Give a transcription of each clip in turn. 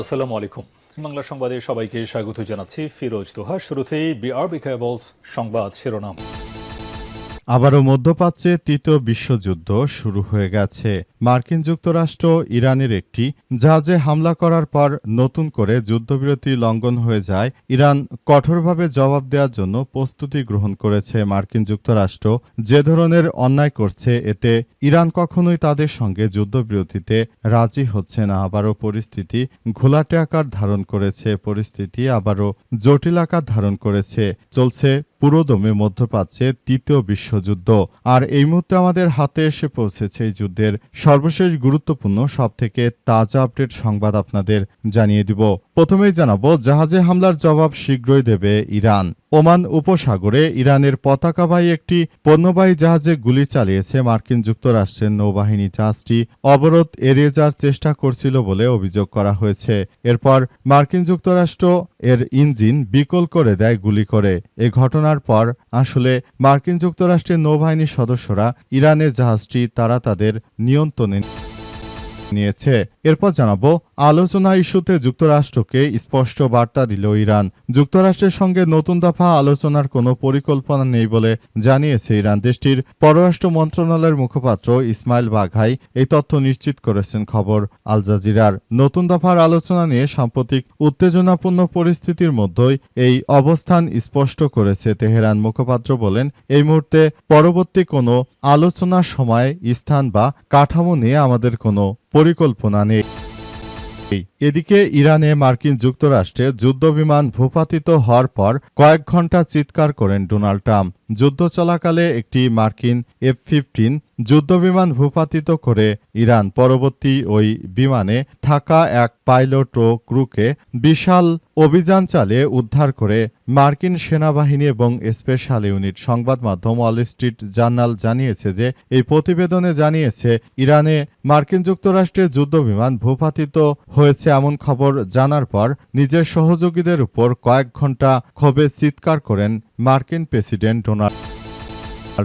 আসসালামু আলাইকুম। বাংলা সংবাদে সবাইকে স্বাগত জানাচ্ছি। ফিরোজ তোহা। শুরুতেই বিআরবি কেবলস সংবাদ শিরোনাম। আবারও মধ্যপ্রাচ্যে তৃতীয় বিশ্বযুদ্ধ শুরু হয়ে গেছে। মার্কিন যুক্তরাষ্ট্র ইরানের একটি জাহাজে হামলা করার পর নতুন করে যুদ্ধবিরতি লঙ্ঘন হয়ে যায়। ইরান কঠোরভাবে জবাব দেওয়ার জন্য প্রস্তুতি গ্রহণ করেছে। মার্কিন যুক্তরাষ্ট্র যে ধরনের অন্যায় করছে এতে ইরান কখনোই তাদের সঙ্গে যুদ্ধবিরতিতে রাজি হচ্ছে না। আবারও পরিস্থিতি ঘোলাটে আকার ধারণ করেছে। পরিস্থিতি আবারও জটিল আকার ধারণ করেছে। চলছে পুরোদমে মধ্যপ্রাচ্যে তৃতীয় বিশ্বযুদ্ধ। আর এই মুহূর্তে আমাদের হাতে এসে পৌঁছেছে এই যুদ্ধের সর্বশেষ গুরুত্বপূর্ণ সবথেকে তাজা আপডেট সংবাদ আপনাদের জানিয়ে দিব। প্রথমেই জানাবো, জাহাজে হামলার জবাব শীঘ্রই দেবে ইরান। ওমান উপসাগরে ইরানের পতাকাবাহী একটি পণ্যবাহী জাহাজে গুলি চালিয়েছে মার্কিন যুক্তরাষ্ট্রের নৌবাহিনী। জাহাজটি অবরোধ এড়িয়ে যাওয়ার চেষ্টা করছিল বলে অভিযোগ করা হয়েছে। এরপর মার্কিন যুক্তরাষ্ট্র এর ইঞ্জিন বিকল করে দেয় গুলি করে। এ ঘটনার পর আসলে মার্কিন যুক্তরাষ্ট্রের নৌবাহিনীর সদস্যরা ইরানের জাহাজটি তারা তাদের নিয়ন্ত্রণে নিয়েছে। এরপর জানাবো, আলোচনা ইস্যুতে যুক্তরাষ্ট্রকে স্পষ্ট বার্তা দিল ইরান। যুক্তরাষ্ট্রের সঙ্গে নতুন দফা আলোচনার কোনো পরিকল্পনা নেই বলে জানিয়েছে ইরান। দেশটির পররাষ্ট্র মন্ত্রণালয়ের মুখপাত্র ইসমাইল বাঘাই এই তথ্য নিশ্চিত করেছেন খবর আল জাজিরার। নতুন দফার আলোচনা নিয়ে সাম্প্রতিক উত্তেজনাপূর্ণ পরিস্থিতির মধ্যেই এই অবস্থান স্পষ্ট করেছে তেহরান। মুখপাত্র বলেন, এই মুহূর্তে পরবর্তী কোনো আলোচনার সময়, স্থান বা কাঠামো নিয়ে আমাদের কোনো পরিকল্পনা নেই। এদিকে ইরানে মার্কিন যুক্তরাষ্ট্রে যুদ্ধবিমান ভূপাতিত হওয়ার পর কয়েক ঘণ্টা চিৎকার করেন ডোনাল্ড ট্রাম্প। যুদ্ধ চলাকালে একটি মার্কিন F-15 যুদ্ধবিমান ভূপাতিত করে ইরান। পরবর্তী ওই বিমানে থাকা এক পাইলট ও ক্রুকে বিশাল অভিযান চালিয়ে উদ্ধার করে মার্কিন সেনাবাহিনী এবং স্পেশাল ইউনিট। সংবাদ মাধ্যম ওয়াল স্ট্রিট জার্নাল জানিয়েছে যে এই প্রতিবেদনে জানিয়েছে ইরানে মার্কিন যুক্তরাষ্ট্রের যুদ্ধবিমান ভূপাতিত হয়েছে এমন খবর জানার পর নিজের সহযোগীদের উপর কয়েক ঘণ্টা ক্ষোভে চিৎকার করেন মার্কিন প্রেসিডেন্ট ডোনাল্ড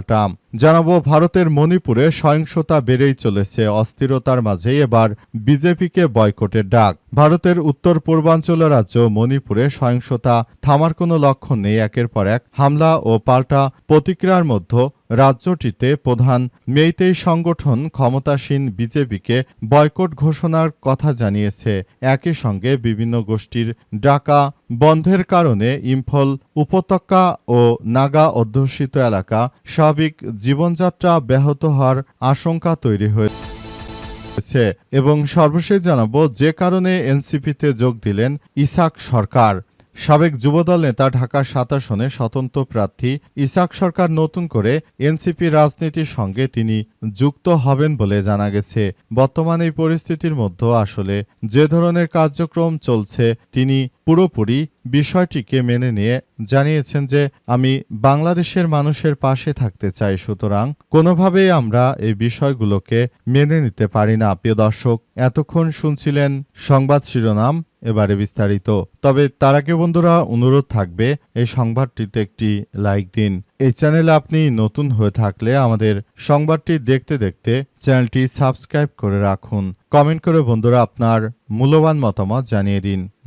ট্রাম্প। জানাবো, ভারতের মণিপুরে সহিংসতা বেড়েই চলেছে। অস্থিরতার মাঝেই এবার বিজেপিকে বয়কটের ডাক। ভারতের উত্তর পূর্বাঞ্চলের রাজ্য মণিপুরে সহিংসতা থামার কোনো লক্ষণ নেই। একের পর এক হামলা ও পাল্টা প্রতিক্রিয়ার মধ্যে রাজ্যটিতে প্রধান মেইতেই সংগঠন ক্ষমতাসীন বিজেপিকে বয়কট ঘোষণার কথা জানিয়েছে। একই সঙ্গে বিভিন্ন গোষ্ঠীর ডাকা বন্ধের কারণে ইম্ফল উপত্যকা ও নাগা অধ্যুষিত এলাকা স্বাভাবিক জীবনযাত্রা ব্যাহত হওয়ার আশঙ্কা তৈরি হয়েছে। এবং সর্বশেষ জানাবো, যে কারণে এনসিপিতে যোগ দিলেন ইসাক সরকার। সাবেক যুবদল নেতা ঢাকা ৭ আসনে স্বতন্ত্র প্রার্থী ইসাক সরকার নতুন করে এনসিপি রাজনীতির সঙ্গে তিনি যুক্ত হবেন বলে জানা গেছে। বর্তমান এই পরিস্থিতির মধ্যে আসলে যে ধরনের কার্যক্রম চলছে তিনি পুরোপুরি বিষয়টিকে মেনে নিয়ে জানিয়েছেন যে আমি বাংলাদেশের মানুষের পাশে থাকতে চাই, সুতরাং কোনোভাবেই আমরা এই বিষয়গুলোকে মেনে নিতে পারি না। প্রিয় দর্শক, এতক্ষণ শুনছিলেন সংবাদ শিরোনাম, এবারে বিস্তারিত। তবে তার আগে বন্ধুরা অনুরোধ থাকবে এই সংবাদটিতে একটি লাইক দিন। এই চ্যানেলে আপনি নতুন হয়ে থাকলে আমাদের সংবাদটি দেখতে দেখতে চ্যানেলটি সাবস্ক্রাইব করে রাখুন। কমেন্ট করে বন্ধুরা আপনার মূল্যবান মতামত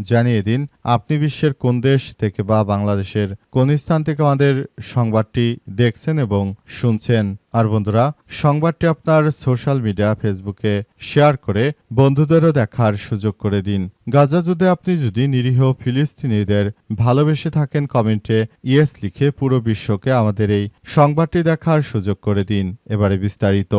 জানিয়ে দিন আপনি বিশ্বের কোন দেশ থেকে বা বাংলাদেশের কোন স্থান থেকে আমাদের সংবাদটি দেখছেন এবং শুনছেন। আর বন্ধুরা, সংবাদটি আপনার সোশ্যাল মিডিয়া ফেসবুকে শেয়ার করে বন্ধুদেরও দেখার সুযোগ করে দিন। গাজা যুদ্ধে আপনি যদি নিরীহ ফিলিস্তিনিদের ভালোবেসে থাকেন, কমেন্টে ইয়েস লিখে পুরো বিশ্বকে আমাদের এই সংবাদটি দেখার সুযোগ করে দিন। এবারে বিস্তারিত।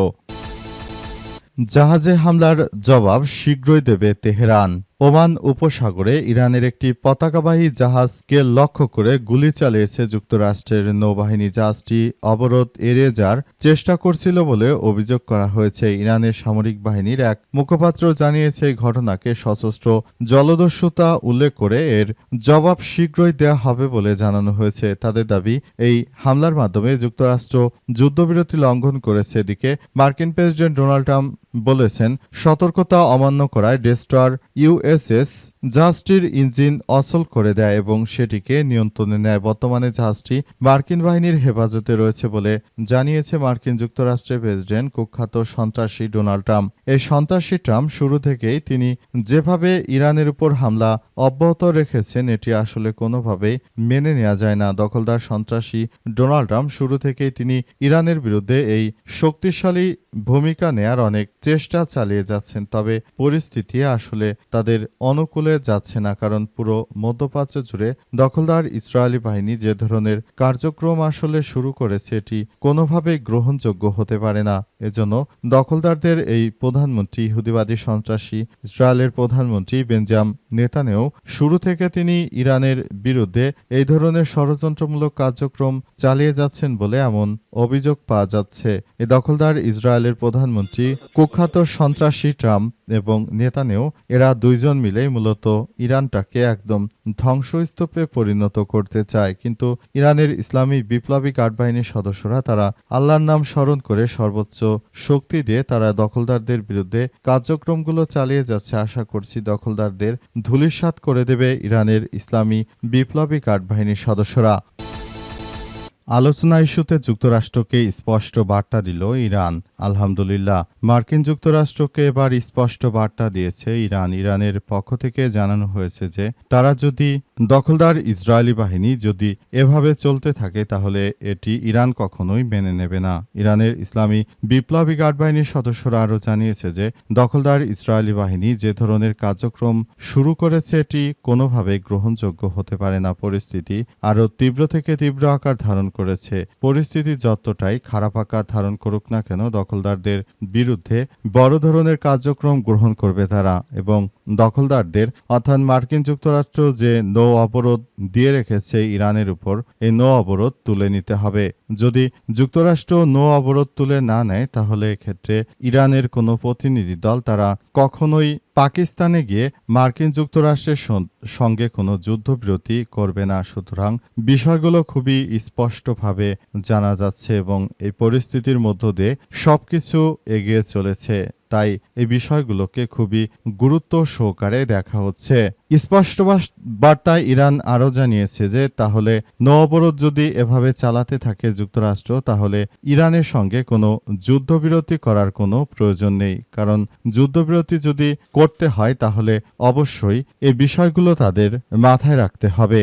জাহাজে হামলার জবাব শীঘ্রই দেবে তেহরান। ওমান উপসাগরে ইরানের একটি পতাকাবাহী জাহাজকে লক্ষ্য করে গুলি চালিয়েছে যুক্তরাষ্ট্রের নৌবাহিনী। জাহাজটি অবরোধ এড়িয়ে যাওয়ার চেষ্টা করছিল বলে অভিযোগ করা হয়েছে। ইরানের সামরিক বাহিনীর এক মুখপাত্র জানিয়েছে এই ঘটনাকে সশস্ত্র জলদস্যুতা উল্লেখ করে এর জবাব শীঘ্রই দেওয়া হবে বলে জানানো হয়েছে। তাদের দাবি, এই হামলার মাধ্যমে যুক্তরাষ্ট্র যুদ্ধবিরতি লঙ্ঘন করেছে। এদিকে মার্কিন প্রেসিডেন্ট ডোনাল্ড ট্রাম্প বলেছেন, সতর্কতা অমান্য করায় ডেস্ট্রয়ার USS জাহাজটির ইঞ্জিন অচল করে দেয় এবং সেটিকে নিয়ন্ত্রণে নেয়। বর্তমানে জাহাজটি মার্কিন বাহিনীর হেফাজতে রয়েছে বলে জানিয়েছে মার্কিন যুক্তরাষ্ট্রের প্রেসিডেন্ট কুখ্যাত সন্ত্রাসী ডোনাল্ড ট্রাম্প। এই সন্ত্রাসী ট্রাম্প শুরু থেকেই তিনি যেভাবে ইরানের উপর হামলা অব্যাহত রেখেছেন এটি আসলে কোনোভাবেই মেনে নেওয়া যায় না। দখলদার সন্ত্রাসী ডোনাল্ড ট্রাম্প শুরু থেকেই তিনি ইরানের বিরুদ্ধে এই শক্তিশালী ভূমিকা নেয়ার অনেক চেষ্টা চালিয়ে যাচ্ছেন, তবে পরিস্থিতি আসলে তাদের অনুকূলে যাচ্ছে না, কারণ পুরো মধ্যপ্রাচ্য জুড়ে দখলদার ইসরায়েলি বাহিনী যে ধরনের কার্যক্রম আসলে শুরু করেছে এটি কোনোভাবেই গ্রহণযোগ্য হতে পারে না। এজন্য দখলদারদের এই প্রধানমন্ত্রী ইহুদিবাদী সন্ত্রাসী ইসরায়েলের প্রধানমন্ত্রী বেঞ্জামিন নেতানিয়াহু শুরু থেকে তিনি ইরানের বিরুদ্ধে এই ধরনের ষড়যন্ত্রমূলক কার্যক্রম চালিয়ে যাচ্ছেন বলে এমন অভিযোগ পাওয়া যাচ্ছে। এই দখলদার ইসরায়েলের প্রধানমন্ত্রী কুখ্যাত সন্ত্রাসী ট্রাম্প এবং নেতানিয়াহু এরা দুইজন মিলেই মূলত ইরানটাকে একদম ধ্বংসস্তূপে পরিণত করতে চায়, কিন্তু ইরানের ইসলামী বিপ্লবী গার্ড বাহিনীর সদস্যরা তারা আল্লাহর নাম স্মরণ করে সর্বোচ্চ শক্তি দিয়ে তারা দখলদারদের বিরুদ্ধে কার্যক্রমগুলো চালিয়ে যাচ্ছে। আশা করছি দখলদারদের ধূলিসাৎ করে দেবে ইরানের ইসলামী বিপ্লবী গার্ড বাহিনীর সদস্যরা। আলোচনা ইস্যুতে যুক্তরাষ্ট্রকে স্পষ্ট বার্তা দিল ইরান। আলহামদুলিল্লাহ, মার্কিন যুক্তরাষ্ট্রকে এবার স্পষ্ট বার্তা দিয়েছে ইরান। ইরানের পক্ষ থেকে জানানো হয়েছে যে তারা যদি দখলদার ইসরায়েলি বাহিনী যদি এভাবে চলতে থাকে তাহলে এটি ইরান কখনোই মেনে নেবে না। ইরানের ইসলামী বিপ্লবী গার্ড বাহিনীর সদস্যরা আরও জানিয়েছে যে দখলদার ইসরায়েলি বাহিনী যে ধরনের কার্যক্রম শুরু করেছে এটি কোনোভাবেই গ্রহণযোগ্য হতে পারে না। পরিস্থিতি আরও তীব্র থেকে তীব্র আকার ধারণ করেছে। পরিস্থিতি যতটাই খারাপ আকার ধারণ করুক না কেন দখলদারদের বিরুদ্ধে বড় ধরনের কার্যক্রম গ্রহণ করবে তারা, এবং দখলদারদের অর্থাৎ মার্কিন যুক্তরাষ্ট্র যে নৌ অবরোধ দিয়ে রেখেছে ইরানের উপর এই নৌ অবরোধ তুলে নিতে হবে। যদি যুক্তরাষ্ট্র নৌ অবরোধ তুলে না নেয় তাহলে এক্ষেত্রে ইরানের কোনো প্রতিনিধি দল তারা কখনোই পাকিস্তানে গিয়ে মার্কিন যুক্তরাষ্ট্রের সঙ্গে কোনো যুদ্ধবিরতি করবে না। সুতরাং বিষয়গুলো খুবই স্পষ্টভাবে জানা যাচ্ছে এবং এই পরিস্থিতির মধ্য দিয়ে সবকিছু এগিয়ে চলেছে। তাই এই বিষয়গুলোকে খুবই গুরুত্ব সহকারে দেখা হচ্ছে। স্পষ্ট বার্তায় ইরান আরও জানিয়েছে যে তাহলে নৌ অবরোধ যদি এভাবে চালাতে থাকে যুক্তরাষ্ট্র তাহলে ইরানের সঙ্গে কোনো যুদ্ধবিরতি করার কোনো প্রয়োজন নেই, কারণ যুদ্ধবিরতি যদি করতে হয় তাহলে অবশ্যই এই বিষয়গুলো তাদের মাথায় রাখতে হবে।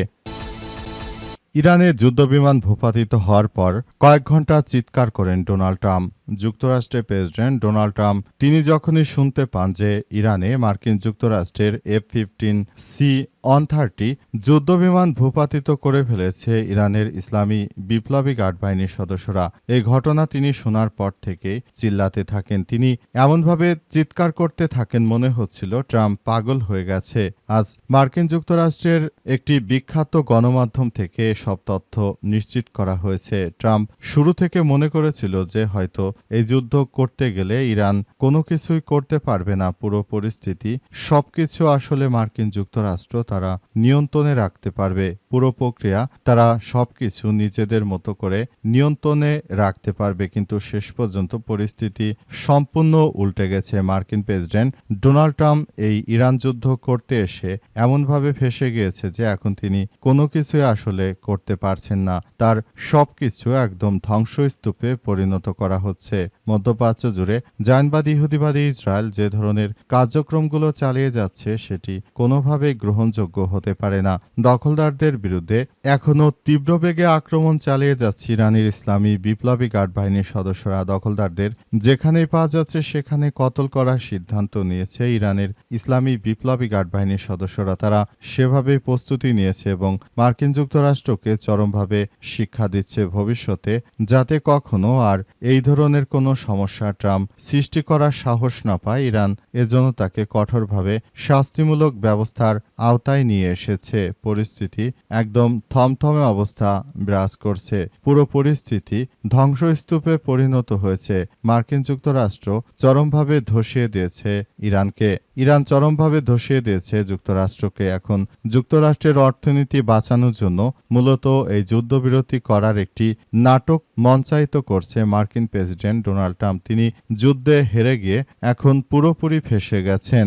ইরানের যুদ্ধবিমান ভূপাতিত হওয়ার পর কয়েক ঘন্টা চিৎকার করেন ডোনাল্ড ট্রাম্প। যুক্তরাষ্ট্রের প্রেসিডেন্ট ডোনাল্ড ট্রাম্প তিনি যখনই শুনতে পান যে ইরানে মার্কিন যুক্তরাষ্ট্রের F-15C-130 যুদ্ধবিমান ভূপাতিত করে ফেলেছে ইরানের ইসলামী বিপ্লবী গার্ড বাহিনীর সদস্যরা। এই ঘটনা তিনি শোনার পর থেকে চিল্লাতে থাকেন। তিনি এমনভাবে চিৎকার করতে থাকেন মনে হচ্ছিল ট্রাম্প পাগল হয়ে গেছে। আজ মার্কিন যুক্তরাষ্ট্রের একটি বিখ্যাত গণমাধ্যম থেকে সব তথ্য নিশ্চিত করা হয়েছে। ট্রাম্প শুরু থেকে মনে করেছিল যে হয়তো এই যুদ্ধ করতে গেলে ইরান কোনো কিছুই করতে পারবে না। পুরো পরিস্থিতি সবকিছু আসলে মার্কিন যুক্তরাষ্ট্র তারা নিয়ন্ত্রণে রাখতে পারবে। পুরো প্রক্রিয়া তারা সবকিছু নিজেদের মতো করে নিয়ন্ত্রণে রাখতে পারবে, কিন্তু শেষ পর্যন্ত পরিস্থিতি সম্পূর্ণ উল্টে গেছে। মার্কিন প্রেসিডেন্ট ডোনাল্ড ট্রাম্প এই ইরান যুদ্ধ করতে এসে এমনভাবে ফেঁসে গিয়েছে যে এখন তিনি কোনো কিছুই আসলে করতে পারছেন না। তার সবকিছু একদম ধ্বংসস্তূপে পরিণত করা হচ্ছে। মধ্যপ্রাচ্য জুড়ে জায়নবাদী ইহুদিবাদী ইসরায়েল যে ধরনের কার্যক্রমগুলো চালিয়ে যাচ্ছে সেটি কোনোভাবেই গ্রহণযোগ্য হতে পারে না। দখলদারদের বিরুদ্ধে এখনও তীব্র বেগে আক্রমণ চালিয়ে যাচ্ছে ইরানের ইসলামী বিপ্লবী গার্ড বাহিনীর সদস্যরা। দখলদারদের যেখানেই পাওয়া যাচ্ছে সেখানে কতল করার সিদ্ধান্ত নিয়েছে ইরানের ইসলামী বিপ্লবী গার্ড বাহিনীর সদস্যরা। তারা সেভাবেই প্রস্তুতি নিয়েছে এবং মার্কিন যুক্তরাষ্ট্রকে চরমভাবে শিক্ষা দিচ্ছে ভবিষ্যতে যাতে কখনো আর এই ধরনের কোনো সমস্যা ট্রাম্প সৃষ্টি করার সাহস না পায় ইরান। এজন্য তাকে কঠোরভাবে শাস্তিমূলক ব্যবস্থার আওতায় নিয়ে এসেছে। পরিস্থিতি একদম থমথমে অবস্থা বিরাজ করছে। পুরো পরিস্থিতি ধ্বংসস্তূপে পরিণত হয়েছে। মার্কিন যুক্তরাষ্ট্র চরমভাবে ধসিয়ে দিয়েছে ইরানকে। ইরান চরমভাবে ধসিয়ে দিয়েছে যুক্তরাষ্ট্রকে। এখন যুক্তরাষ্ট্রের অর্থনীতি বাঁচানোর জন্য মূলত এই যুদ্ধবিরতি করার একটি নাটক মঞ্চায়িত করছে মার্কিন প্রেসিডেন্ট ডোনাল্ড ট্রাম্প। তিনি যুদ্ধে হেরে গিয়ে এখন পুরোপুরি ফেঁসে গেছেন।